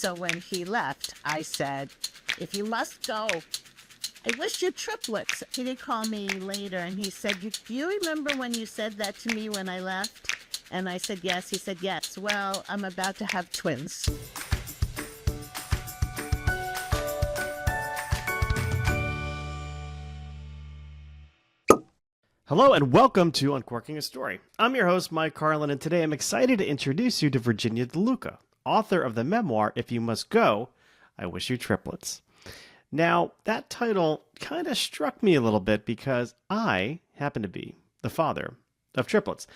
So when he left, I said, if you must go, I wish you triplets. He did call me later and he said, do you remember when you said that to me when I left? And I said, yes. He said, yes. Well, I'm about to have twins. Hello and welcome to Uncorking a Story. I'm your host, Mike Carlon, and today I'm excited to introduce you to Virginia DeLuca, author of the memoir, If You Must Go, I Wish You Triplets. Now, that title kind of struck me a little bit because I happen to be the father of triplets.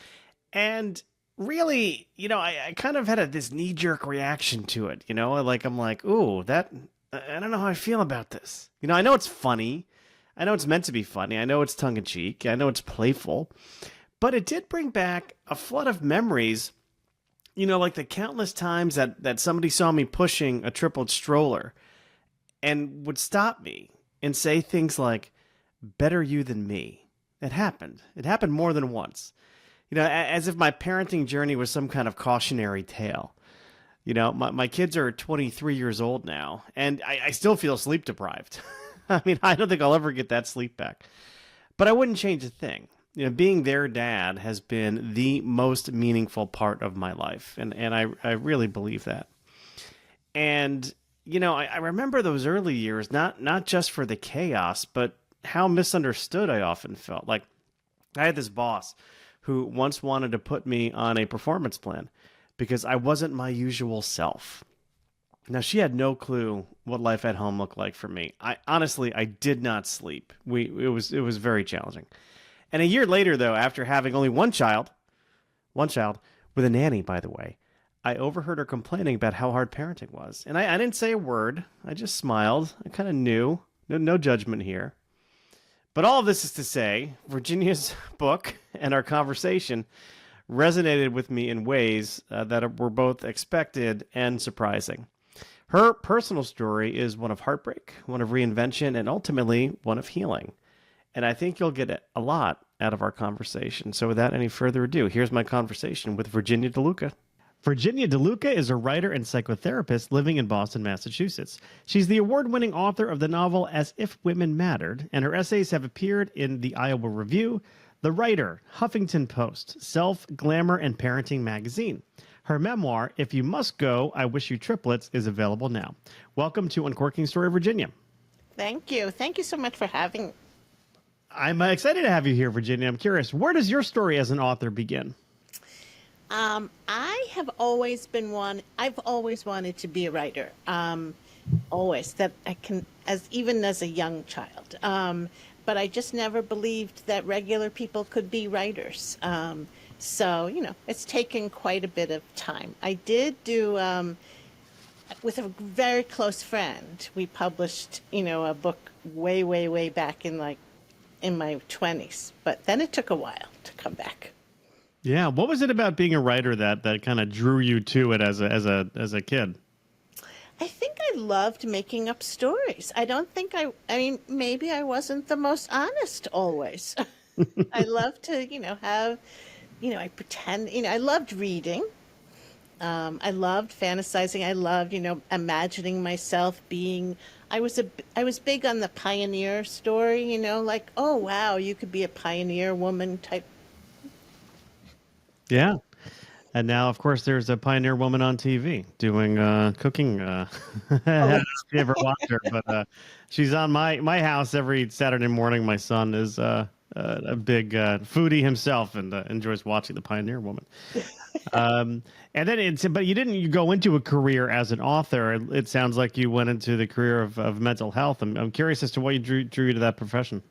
And really, I kind of had this knee-jerk reaction to it, I'm like, ooh, I don't know how I feel about this. I know it's funny. I know it's meant to be funny. I know it's tongue-in-cheek. I know it's playful. But it did bring back a flood of memories, like the countless times that somebody saw me pushing a triplet stroller and would stop me and say things like, better you than me. It happened. It happened more than once. As if my parenting journey was some kind of cautionary tale. My kids are 23 years old now, and I still feel sleep deprived. I mean, I don't think I'll ever get that sleep back. But I wouldn't change a thing. Being their dad has been the most meaningful part of my life. And I really believe that. And, I remember those early years, not just for the chaos, but how misunderstood I often felt. Like, I had this boss who once wanted to put me on a performance plan because I wasn't my usual self. Now, she had no clue what life at home looked like for me. I did not sleep. It was very challenging. And a year later, though, after having only one child with a nanny, by the way, I overheard her complaining about how hard parenting was. And I didn't say a word. I just smiled. I kind of knew. No judgment here. But all of this is to say, Virginia's book and our conversation resonated with me in ways that were both expected and surprising. Her personal story is one of heartbreak, one of reinvention, and ultimately one of healing. And I think you'll get a lot out of our conversation. So without any further ado, here's my conversation with Virginia DeLuca. Virginia DeLuca is a writer and psychotherapist living in Boston, Massachusetts. She's the award-winning author of the novel As If Women Mattered, and her essays have appeared in the Iowa Review, The Writer, Huffington Post, Self, Glamour, and Parenting magazine. Her memoir, If You Must Go, I Wish You Triplets, is available now. Welcome to Uncorking Story, Virginia. Thank you. Thank you so much for having me. I'm excited to have you here, Virginia. I'm curious, where does your story as an author begin? I have always been I've always wanted to be a writer. Always. That I can, even as a young child. But I just never believed that regular people could be writers. So, it's taken quite a bit of time. I did do, with a very close friend, we published, a book way, way, way back in my 20s. But then it took a while to come back. Yeah. What was it about being a writer that kind of drew you to it as a kid? I think I loved making up stories. I don't think maybe I wasn't the most honest always. I love to, have... I pretend, I loved reading. I loved fantasizing. I loved, imagining myself being, I was big on the pioneer story, like, oh, wow, you could be a pioneer woman type. Yeah. And now, of course, there's a pioneer woman on TV doing cooking. I don't know if you ever watched her, but she's on my house every Saturday morning. My son is a big foodie himself and enjoys watching the Pioneer Woman. And then but you go into a career as an author. It sounds like you went into the career of mental health. I'm curious as to what drew you to that profession.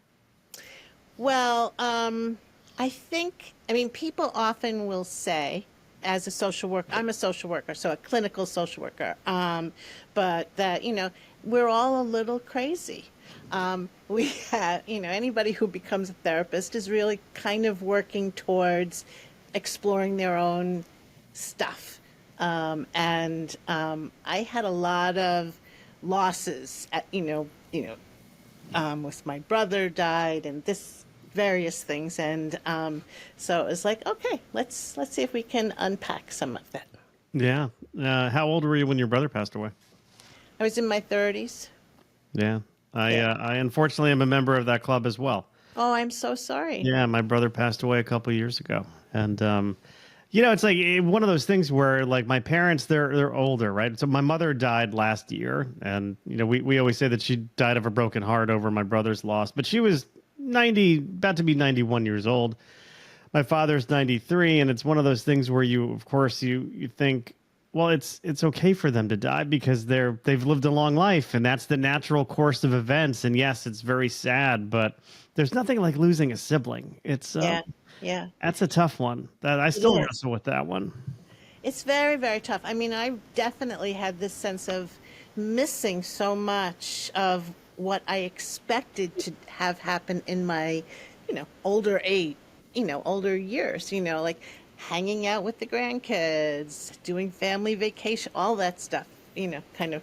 Well, I think, people often will say, as a social worker, I'm a social worker, so a clinical social worker, but that, we're all a little crazy. We have, anybody who becomes a therapist is really kind of working towards exploring their own stuff. I had a lot of losses with my brother died and various things. And so it was like, okay, let's see if we can unpack some of that. Yeah. How old were you when your brother passed away? I was in my 30s. Yeah. Yeah. I unfortunately am a member of that club as well. Oh, I'm so sorry. Yeah, my brother passed away a couple years ago, and it's like one of those things where like my parents, they're older, right? So my mother died last year, and we always say that she died of a broken heart over my brother's loss, but she was 90, about to be 91 years old. My father's 93, and it's one of those things where of course, you think, well, it's okay for them to die because they've lived a long life, and that's the natural course of events. And yes, it's very sad, but there's nothing like losing a sibling. It's Yeah. Yeah. that's a tough one. That I It still is. wrestle with that one. It's very, very tough. I mean, I definitely had this sense of missing so much of what I expected to have happen in my, older age, older years, like hanging out with the grandkids, doing family vacation, all that stuff, kind of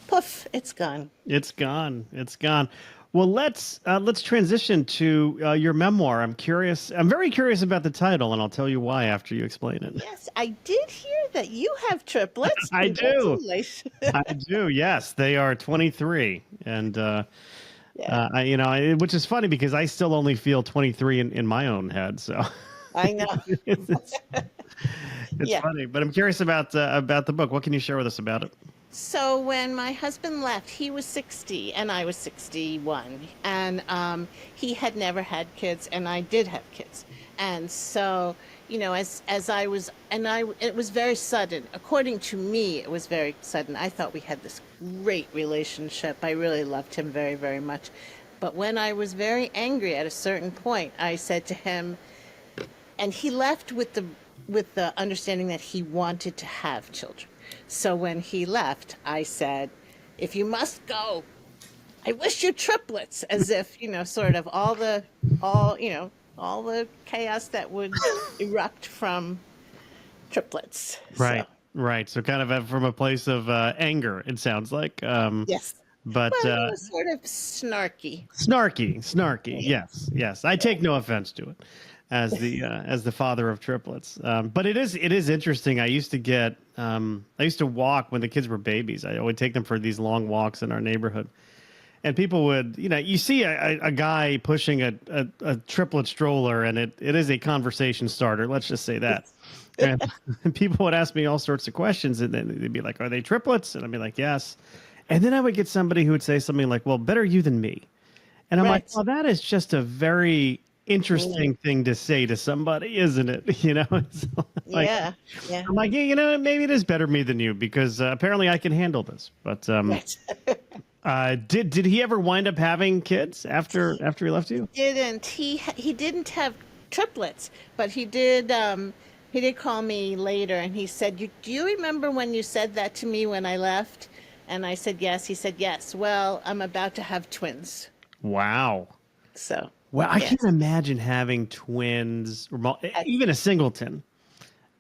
poof, it's gone. It's gone. It's gone. Well, let's transition to your memoir. I'm curious. I'm very curious about the title, and I'll tell you why after you explain it. Yes, I did hear that you have triplets. I do. Congratulations. I do. Yes, they are 23, and Yeah, which is funny because I still only feel 23 in my own head. So I know. it's Yeah. funny. But I'm curious about the book. What can you share with us about it? So when my husband left, he was 60 and I was 61. And he had never had kids and I did have kids. And so, as I was, it was very sudden. According to me, it was very sudden. I thought we had this great relationship. I really loved him very, very much. But when I was very angry at a certain point, I said to him, and he left with the understanding that he wanted to have children. So when he left, I said, "If you must go, I wish you triplets," as if, sort of all the chaos that would erupt from triplets. Right. So, Right. So kind of from a place of anger, it sounds like. yes. But Well, it was sort of snarky. snarky. Yeah. Yes. I take no offense to it as the father of triplets. But it is interesting. I used to walk when the kids were babies. I would take them for these long walks in our neighborhood. And people would, you see a guy pushing a triplet stroller, and it is a conversation starter. Let's just say that. And people would ask me all sorts of questions, and then they'd be like, "Are they triplets?" And I'd be like, "Yes." And then I would get somebody who would say something like, "Well, better you than me." And I'm like, Right. "Well, that is just a very interesting thing to say to somebody, isn't it?" It's like, Yeah. Yeah. I'm like, "Yeah, maybe it is better me than you because apparently I can handle this." But Right. did he ever wind up having kids after he left you? He didn't have triplets, but he did call me later and he said, "Do you remember when you said that to me when I left?" And I said, "Yes." He said, "Yes. Well, I'm about to have twins." Wow. So, Well, I can't yes. imagine having twins, or I- even a singleton,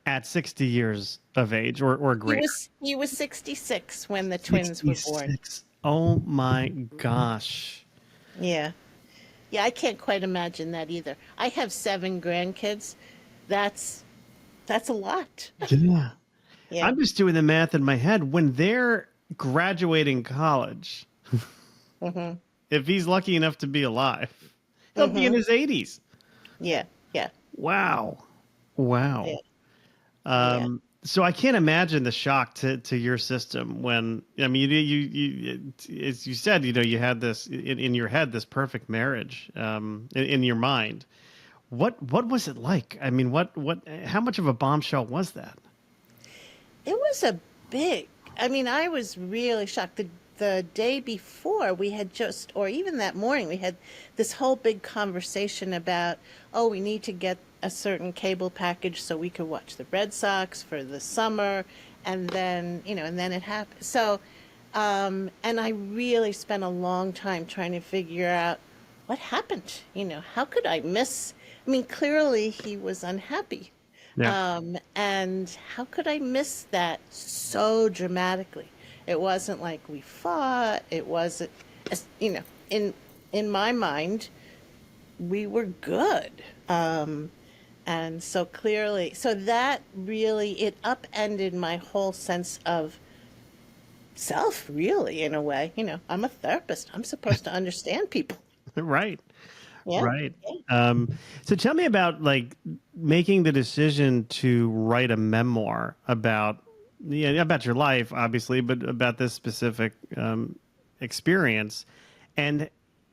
at 60 years of age or He greater. was 66 when the twins were born. 66. Oh my gosh. Yeah. Yeah, I can't quite imagine that either. I have 7 grandkids. That's that's a lot. Yeah. Yeah. I'm just doing the math in my head. When they're graduating college, Mhm. if he's lucky enough to be alive, he'll be in his 80s. Yeah. Yeah. Wow. Yeah. Wow. Yeah. So I can't imagine the shock to your system when, I mean, you as you said, you had this in your head, this perfect marriage, in your mind. What was it like? I mean, how much of a bombshell was that? It was a big. I mean, I was really shocked. The day before, we had just, or even that morning, we had this whole big conversation about, oh, we need to get a certain cable package so we could watch the Red Sox for the summer, and then, and then it happened. So, and I really spent a long time trying to figure out what happened. How could I miss? I mean, clearly he was unhappy. Yeah. And how could I miss that so dramatically? It wasn't like we fought. It wasn't, in my mind, we were good. And so clearly, so that really, it upended my whole sense of self, really, in a way. I'm a therapist. I'm supposed to understand people. Right. Yeah. Right. Um, so tell me about like making the decision to write a memoir about, yeah, about your life, obviously, but about this specific experience. And,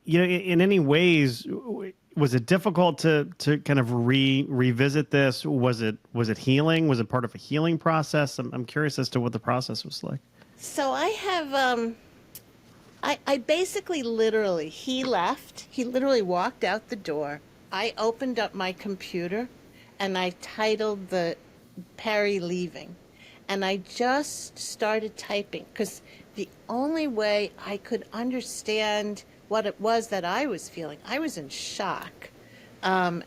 in any ways, was it difficult to kind of revisit this? Was it healing? Was it part of a healing process? I'm curious as to what the process was like. So I have, I basically literally, he left. He literally walked out the door. I opened up my computer and I titled the Perry leaving. And I just started typing because the only way I could understand what it was that I was feeling, I was in shock. Um,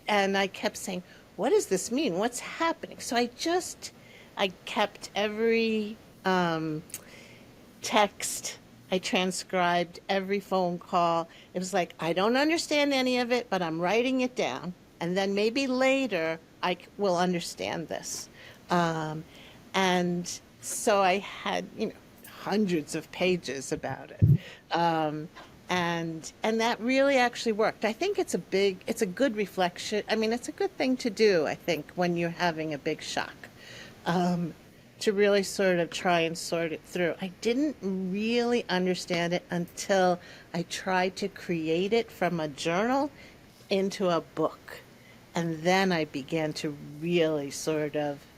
and I kept saying, what does this mean? What's happening? So I kept every text. I transcribed every phone call. It was like, I don't understand any of it, but I'm writing it down. And then maybe later will understand this. Um, and so I had, hundreds of pages about it. And that really actually worked. I think it's a good reflection. I mean, it's a good thing to do, I think, when you're having a big shock. To really sort of try and sort it through. I didn't really understand it until I tried to create it from a journal into a book. And then I began to really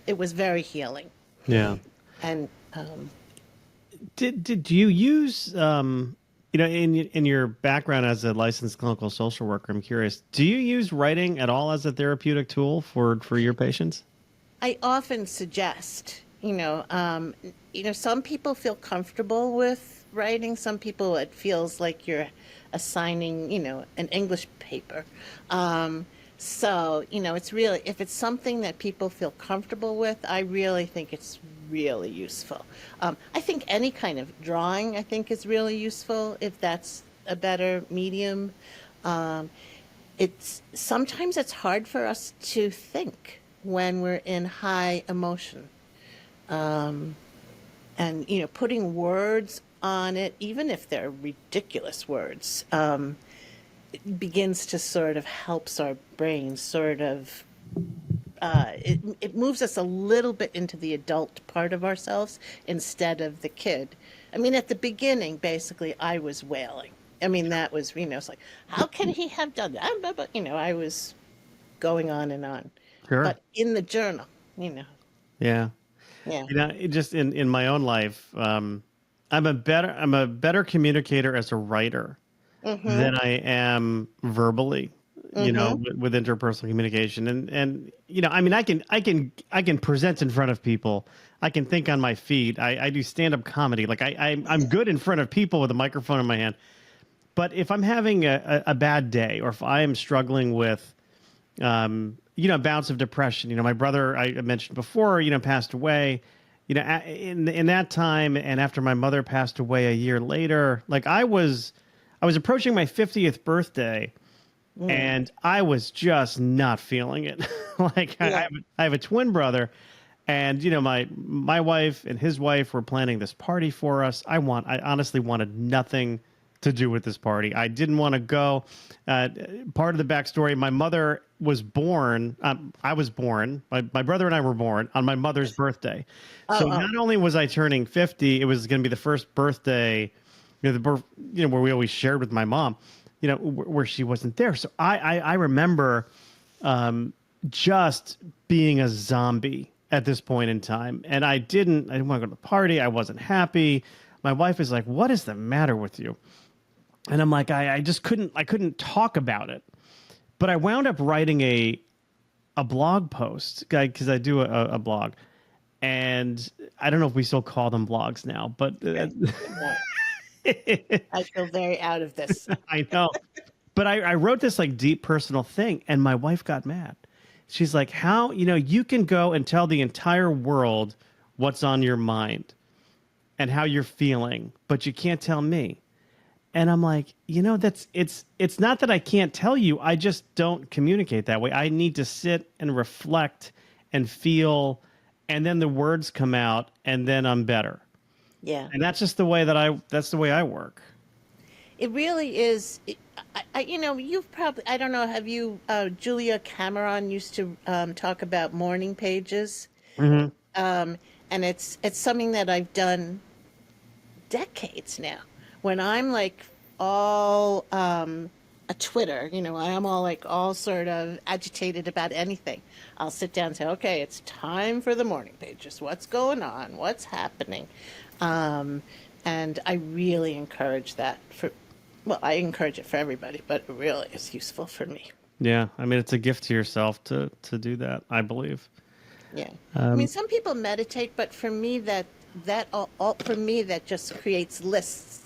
it was very healing. Yeah. And Did you use in your background as a licensed clinical social worker? I'm curious. Do you use writing at all as a therapeutic tool for your patients? I often suggest, some people feel comfortable with writing. Some people, it feels like you're assigning, an English paper. So, it's really, if it's something that people feel comfortable with, I really think it's really useful. I think any kind of drawing, I think, is really useful if that's a better medium. Sometimes it's hard for us to think when we're in high emotion. And, putting words on it, even if they're ridiculous words, it begins to sort of helps our brain it moves us a little bit into the adult part of ourselves instead of the kid. I mean, at the beginning, basically, I was wailing. I mean, that was, it's like, how can he have done that? But, I was going on and on. Sure. But in the journal, Yeah. yeah. It just in my own life, I'm a better communicator as a writer than I am verbally, with interpersonal communication. And I mean, I can present in front of people. I can think on my feet. I do stand-up comedy. Like I'm good in front of people with a microphone in my hand. But if I'm having a bad day, or if I am struggling with, a bouts of depression, my brother, I mentioned before, passed away, in that time, and after my mother passed away a year later, like I was approaching my 50th birthday, and I was just not feeling it. Like Yeah. I have a twin brother, and my wife and his wife were planning this party for us. I honestly wanted nothing to do with this party. I didn't want to go. Part of the backstory: my mother was born. I was born. My brother and I were born on my mother's birthday. So not only was I turning 50, it was going to be the first birthday, where we always shared with my mom, where she wasn't there. So I remember just being a zombie at this point in time, and I didn't want to go to the party. I wasn't happy. My wife is like, "What is the matter with you?" And I'm like, I just couldn't talk about it. But I wound up writing a blog post, because I do a blog, and I don't know if we still call them blogs now, but I feel very out of this. I know. But I wrote this like deep personal thing, and my wife got mad. She's like, "How, you can go and tell the entire world what's on your mind and how you're feeling, but you can't tell me." And I'm like, it's not that I can't tell you. I just don't communicate that way. I need to sit and reflect and feel, and then the words come out, and then I'm better. Yeah. And that's just that's the way I work. It really is. You've probably, I don't know, have you, Julia Cameron used to talk about morning pages. Hmm. And it's something that I've done decades now. When I'm like all a Twitter, I am all like all sort of agitated about anything. I'll sit down and say, okay, it's time for the morning pages. What's going on? What's happening? Um, and I really encourage that well, I encourage it for everybody, but it really is useful for me. Yeah, I mean, it's a gift to yourself to do that, I believe. Yeah. I mean, some people meditate, but for me, for me, that just creates lists.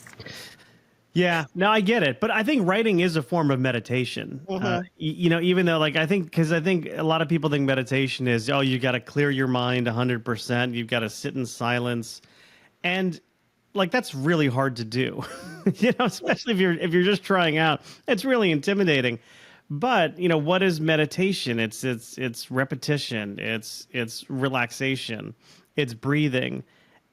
Yeah, no, I get it, but I think writing is a form of meditation. Hmm. Even though, like, because I think a lot of people think meditation is, oh, you got to clear your mind 100%. You've got to sit in silence, and like that's really hard to do. Especially if you're just trying out, it's really intimidating. But what is meditation? It's repetition. It's relaxation. It's breathing.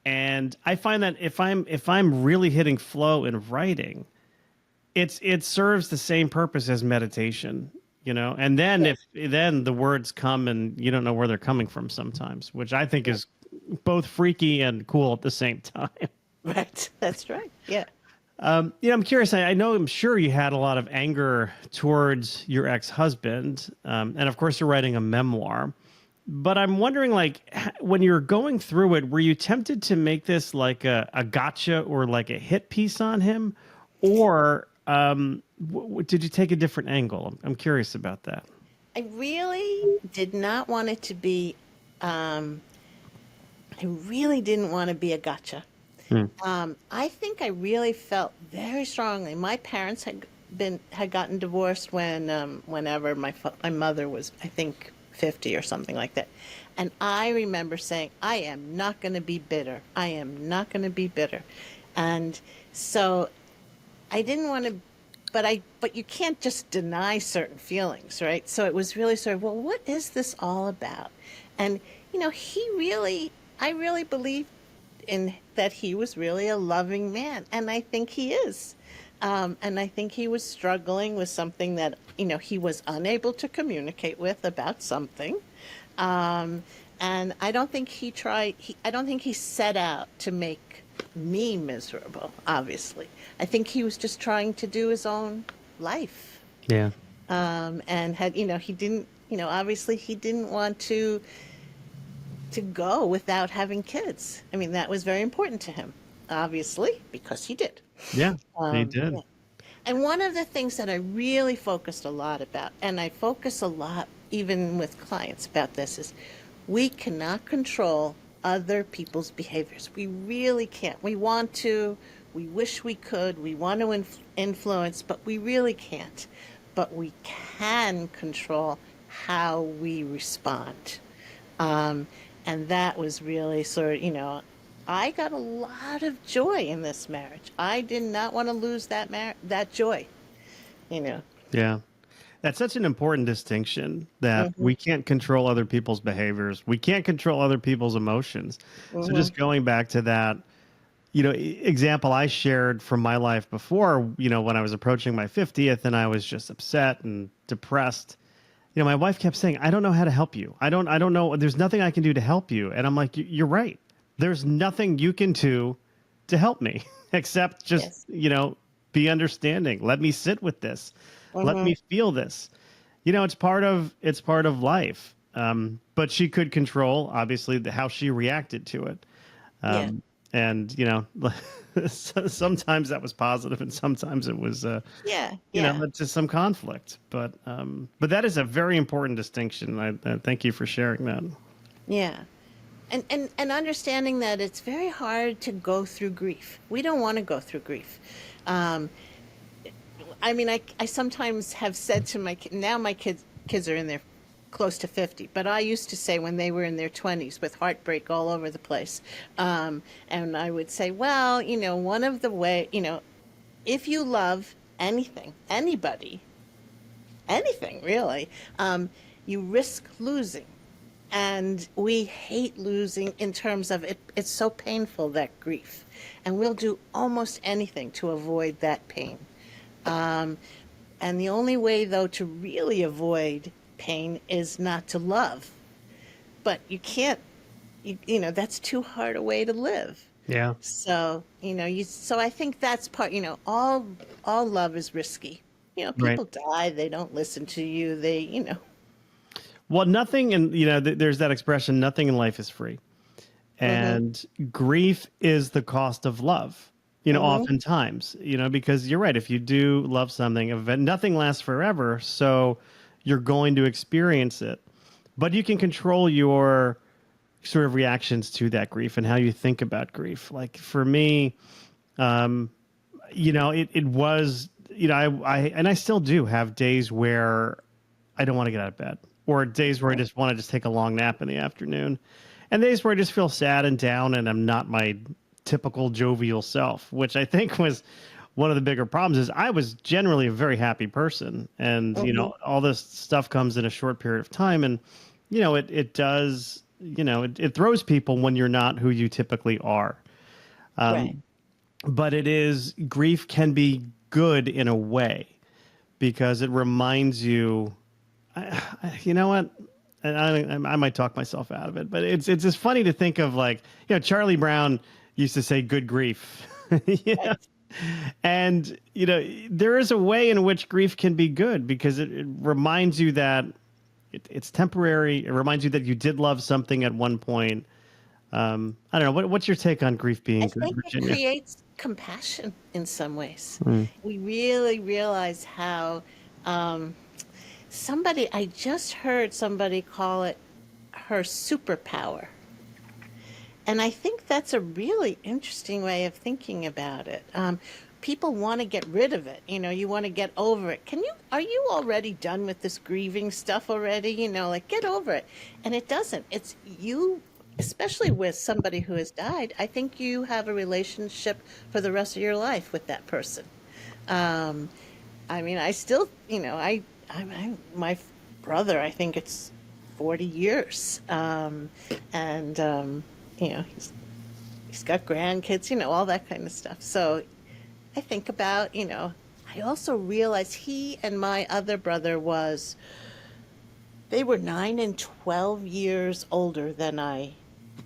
And I find that if I'm really hitting flow in writing, it serves the same purpose as meditation. And then Yes. then the words come and you don't know where they're coming from sometimes, which I think Yeah. is both freaky and cool at the same time. Right. That's right. Yeah. I'm curious. I'm sure you had a lot of anger towards your ex-husband, and of course, you're writing a memoir. But I'm wondering, like, when you're going through it, were you tempted to make this like a gotcha or like a hit piece on him, or did you take a different angle? I'm curious about that. I really did not want it to be, um, I really didn't want to be a gotcha. Hmm. I think I really felt very strongly. My parents had gotten divorced whenever my mother was, I think, 50 or something like that. And I remember saying, I am not going to be bitter. I am not going to be bitter. And so I didn't want to, but you can't just deny certain feelings, right? So it was really sort of, well, what is this all about? And, I really believed in that he was really a loving man. And I think he is. And I think he was struggling with something that, he was unable to communicate with about something. Um, and I don't think I don't think he set out to make me miserable, obviously. I think he was just trying to do his own life. Yeah. And he didn't, obviously he didn't want to go without having kids. I mean, that was very important to him, obviously, because he did. Yeah. He Yeah. did. And one of the things that I really focused a lot about, and I focus a lot even with clients about this, is we cannot control other people's behaviors. We really can't. We want to, we wish we could, we want to influence, but we really can't. But we can control how we respond. Um, and that was really sort of, I got a lot of joy in this marriage. I did not want to lose that joy, you know. Yeah. That's such an important distinction that Hmm. we can't control other people's behaviors. We can't control other people's emotions. So Hmm. just going back to that, example I shared from my life before, when I was approaching my 50th and I was just upset and depressed, my wife kept saying, I don't know how to help you. I don't know. There's nothing I can do to help you. And I'm like, you're right. There's nothing you can do to help me except just, Yes. be understanding. Let me sit with this. Let Hmm. me feel this. It's part of life. But she could control, obviously, how she reacted to it. Yeah. Um, and sometimes that was positive, and sometimes it was, Yeah. Yeah. it's just some conflict. But that is a very important distinction. I thank you for sharing that. Yeah. And understanding that it's very hard to go through grief. We don't want to go through grief. Um, I mean, I sometimes have said to now my kids are in their close to 50, but I used to say when they were in their 20s with heartbreak all over the place, and I would say, well, one of the way, if you love anything, anybody, anything really, you risk losing. And we hate losing in terms of it. It's so painful, that grief. And we'll do almost anything to avoid that pain. Um, and the only way, though, to really avoid pain is not to love. But you can't, that's too hard a way to live. Yeah. So, so I think that's part, all love is risky. Right. People die, they don't listen to you, Well, nothing, and there's that expression, nothing in life is free. hmm And grief is the cost of love, hmm oftentimes, because you're right. If you do love something, nothing lasts forever. So you're going to experience it, but you can control your sort of reactions to that grief and how you think about grief. Like for me, it was, and I still do have days where I don't want to get out of bed, or days where I just want to just take a long nap in the afternoon, and days where I just feel sad and down and I'm not my typical jovial self, which I think was one of the bigger problems. Is I was generally a very happy person, and hmm all this stuff comes in a short period of time, and it does, it throws people when you're not who you typically are. Right. But grief can be good in a way, because it reminds you, you know what? And I might talk myself out of it, but it's just funny to think of, like, Charlie Brown used to say "good grief," yeah, Right. and there is a way in which grief can be good, because it reminds you that it's temporary. It reminds you that you did love something at one point. I don't know. What's your take on grief being I good, think it Virginia? creates compassion in some ways. Mm. We really realize how um, I just heard somebody call it her superpower. And I think that's a really interesting way of thinking about it. People want to get rid of it. You want to get over it. Are you already done with this grieving stuff already? Like, get over it. And it doesn't. It's you, especially with somebody who has died. I think you have a relationship for the rest of your life with that person. Um, I mean, I still, my brother, I think it's 40 years. And, he's got grandkids, all that kind of stuff. So I think about, I also realize he and my other brother they were 9 and 12 years older than I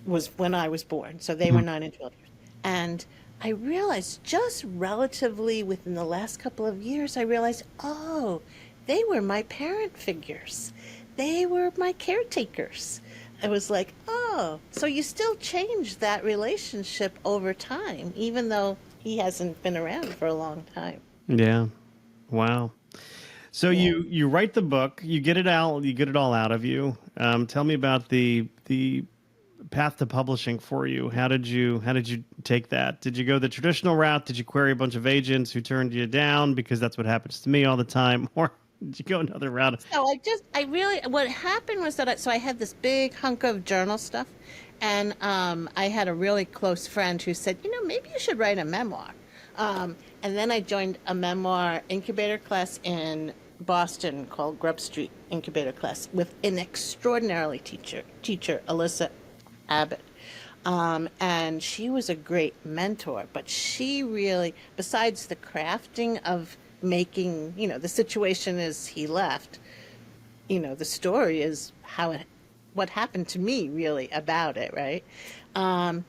was when I was born. So they were 9 and 12 years. And I realized just relatively within the last couple of years, I realized, oh, they were my parent figures. They were my caretakers. I was like, oh, so you still change that relationship over time, even though he hasn't been around for a long time. Yeah. Wow. So Yeah. you write the book, you get it out, you get it all out of you. Tell me about the path to publishing for you. How did you take that? Did you go the traditional route? Did you query a bunch of agents who turned you down, because that's what happens to me all the time, or did you go another route? So what happened was that so I had this big hunk of journal stuff, and I had a really close friend who said, maybe you should write a memoir. And then I joined a memoir incubator class in Boston called Grub Street Incubator Class with an extraordinarily teacher, Alyssa Abbott. And she was a great mentor, but she really, besides the crafting of making, the situation is he left, the story is what happened to me really about it, right? Um,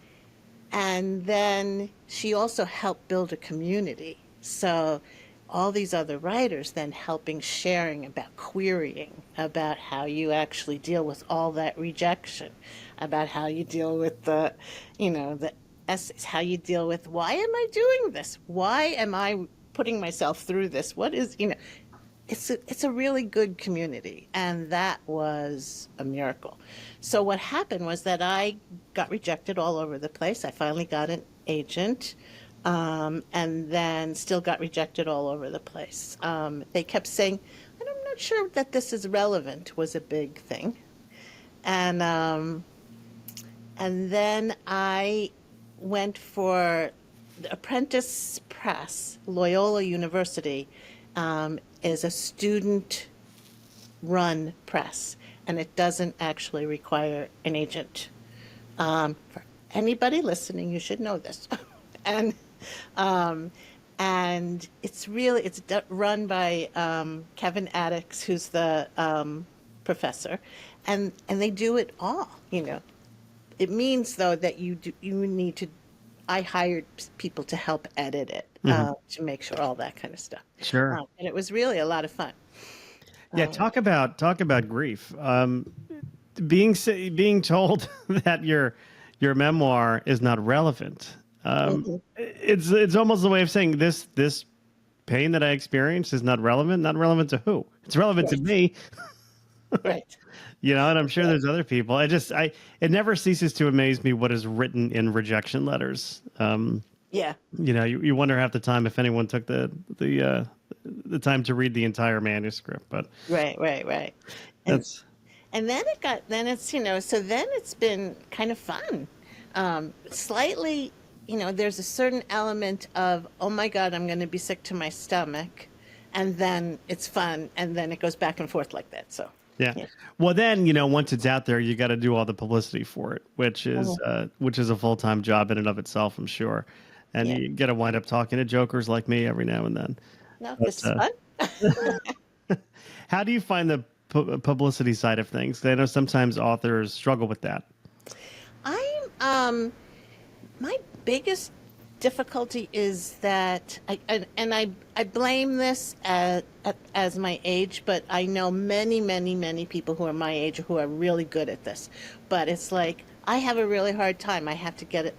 and then she also helped build a community. So all these other writers then helping, sharing about querying, about how you actually deal with all that rejection, about how you deal with the essays, how you deal with, why am I doing this? Why am I putting myself through this? What is, it's a really good community, and that was a miracle. So what happened was that I got rejected all over the place. I finally got an agent, and then still got rejected all over the place. They kept saying, "I'm not sure that this is relevant," was a big thing, and and then I went for the apprentice press, Loyola University, is a student-run press, and it doesn't actually require an agent. For anybody listening, you should know this. and and it's run by Kevin Addix, who's the professor, and they do it all. It means though that you need to. I hired people to help edit it, to make sure all that kind of stuff. Sure. And it was really a lot of fun. Yeah, talk about grief. Being told that your memoir is not relevant. It's almost a way of saying this pain that I experienced is not relevant. Not relevant to who? It's relevant to me. Right. And I'm sure there's other people. It never ceases to amaze me what is written in rejection letters. Yeah. You wonder half the time if anyone took the time to read the entire manuscript. But right. And then it's been kind of fun. Slightly, there's a certain element of, oh my God, I'm going to be sick to my stomach. And then it's fun. And then it goes back and forth like that. So. Yeah. Well, then, once it's out there, you got to do all the publicity for it, which is a full-time job in and of itself, I'm sure. And you got to wind up talking to jokers like me every now and then. No, this is fun. How do you find the publicity side of things? 'Cause I know sometimes authors struggle with that. My biggest difficulty is that I blame this as my age, but I know many people who are my age who are really good at this. But it's like I have a really hard time. I have to get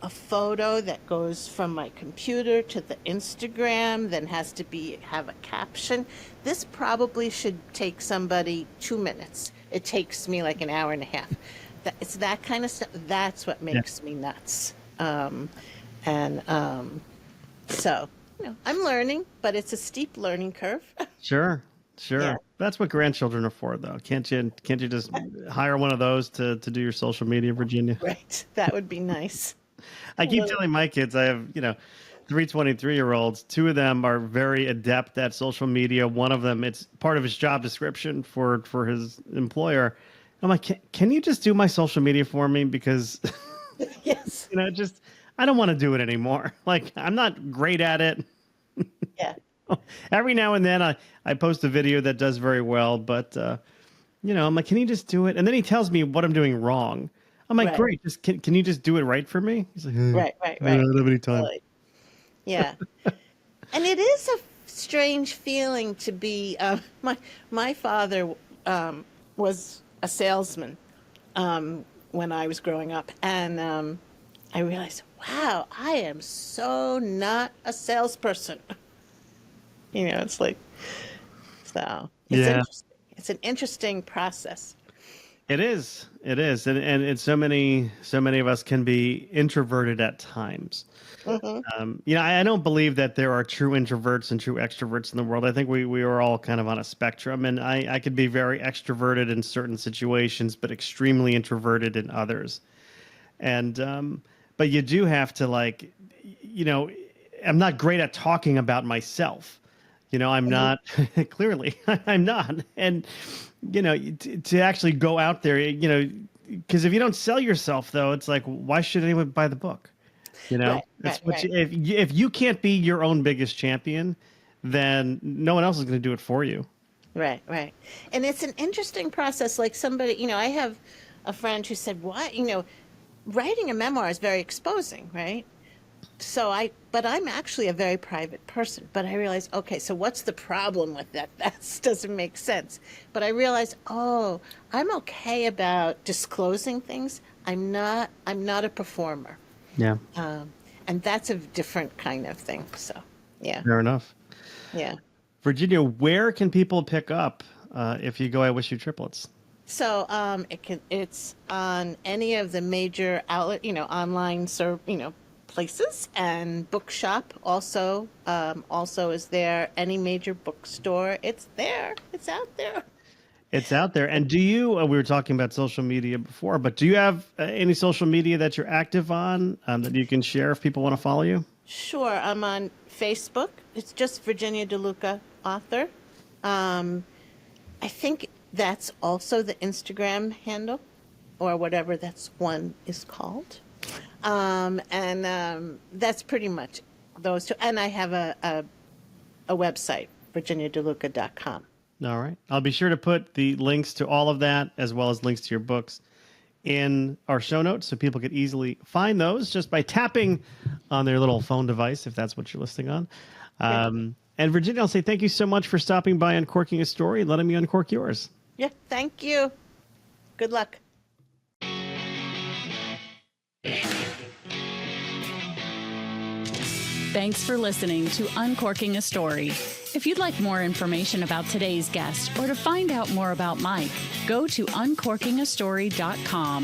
a photo that goes from my computer to the Instagram, then has to have a caption. This probably should take somebody 2 minutes. It takes me like an hour and a half. It's that kind of stuff. That's what makes me nuts. So, I'm learning, but it's a steep learning curve. Sure. Yeah. That's what grandchildren are for, though. Can't you just hire one of those to do your social media, Virginia? Right. That would be nice. I keep telling my kids, I have, 3 23-year-olds. 2 of them are very adept at social media. One of them, it's part of his job description for his employer. I'm like, can you just do my social media for me? Because, Yes. I don't want to do it anymore. Like, I'm not great at it. Yeah. Every now and then I post a video that does very well, but, I'm like, can you just do it? And then he tells me what I'm doing wrong. I'm like, Right. great. Just can you just do it right for me? He's like, Right. I don't have any time. Totally. Yeah. And it is a strange feeling to be, my father was a salesman when I was growing up. And I realized, wow, I am so not a salesperson. It's like, so it's interesting. It's an interesting process. It is. And it's so many of us can be introverted at times. I don't believe that there are true introverts and true extroverts in the world. I think we are all kind of on a spectrum, and I could be very extroverted in certain situations, but extremely introverted in others. And, but you do have to I'm not great at talking about myself. I'm not, clearly I'm not. And, to actually go out there, because if you don't sell yourself though, it's like, why should anyone buy the book? Right. If you can't be your own biggest champion, then no one else is going to do it for you. Right. And it's an interesting process. Like somebody, I have a friend who said, why, writing a memoir is very exposing, right? But I'm actually a very private person. But I realized, okay, so what's the problem with that? That doesn't make sense. But I realized, I'm okay about disclosing things. I'm not a performer. Yeah. And that's a different kind of thing. So, yeah. Fair enough. Yeah. Virginia, where can people pick up if you go I Wish You Triplets? So it's on any of the major outlet, online places, and bookshop also is there. Any major bookstore, it's there. It's out there. It's out there. And do you, we were talking about social media before, but do you have any social media that you're active on that you can share if people want to follow you? Sure. I'm on Facebook. It's just Virginia DeLuca, author. I think that's also the Instagram handle, or whatever that's one is called. That's pretty much those two. And I have a website, virginiadeluca.com. All right. I'll be sure to put the links to all of that, as well as links to your books, in our show notes so people could easily find those just by tapping on their little phone device, if that's what you're listening on. And Virginia, I'll say thank you so much for stopping by Uncorking a Story and letting me uncork yours. Yeah, thank you. Good luck. Thanks for listening to Uncorking a Story. If you'd like more information about today's guest or to find out more about Mike, go to uncorkingastory.com.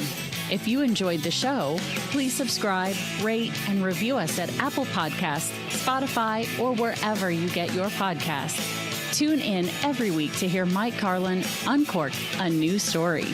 If you enjoyed the show, please subscribe, rate, and review us at Apple Podcasts, Spotify, or wherever you get your podcasts. Tune in every week to hear Mike Carlon uncork a new story.